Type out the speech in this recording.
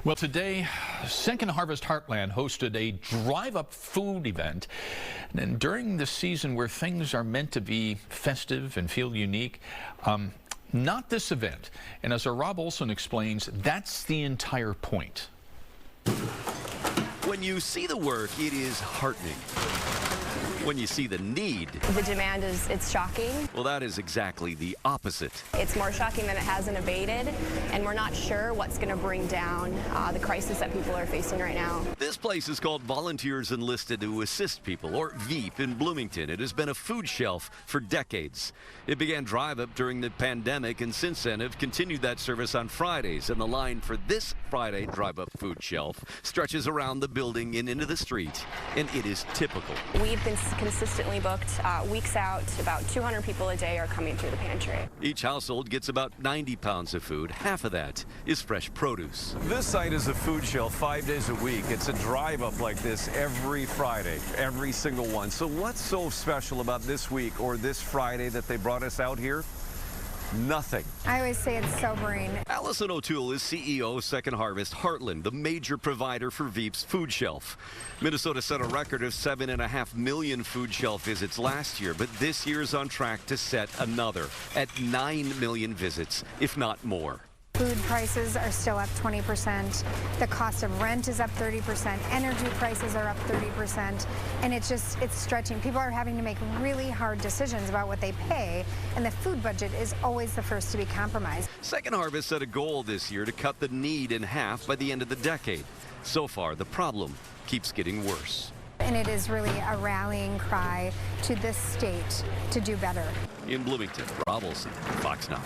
Well, today, Second Harvest Heartland hosted a drive-up food event. And during the season where things are meant to be festive and feel unique, not this event. And as our Rob Olson explains, that's the entire point. When you see the work, it is heartening. When you see the need, the demand it's shocking. Well, that is exactly the opposite. It's more shocking than it hasn't abated, and we're not sure what's going to bring down the crisis that people are facing right now. This place is called Volunteers Enlisted to Assist People, or VEAP, in Bloomington. It has been a food shelf for decades. It began drive-up during the pandemic, and since then have continued that service on Fridays. And the line for this Friday drive-up food shelf stretches around the building and into the street, and it is typical. We've been consistently booked weeks out. About 200 people a day are coming through the pantry. Each household gets about 90 pounds of food. Half of that is fresh produce. This site is a food shelf 5 days a week. It's a drive-up like this every Friday, every single one. So what's so special about this week or this Friday that they brought us out here? Nothing. I always say it's sobering. Allison O'Toole is CEO of Second Harvest Heartland, the major provider for VEAP's food shelf. Minnesota set a record of 7.5 million food shelf visits last year, but this year is on track to set another at 9 million visits, if not more. Food prices are still up 20%. The cost of rent is up 30%. Energy prices are up 30%. And it's stretching. People are having to make really hard decisions about what they pay, and the food budget is always the first to be compromised. Second Harvest set a goal this year to cut the need in half by the end of the decade. So far, the problem keeps getting worse. And it is really a rallying cry to this state to do better. In Bloomington, Rob Olson, Fox 9.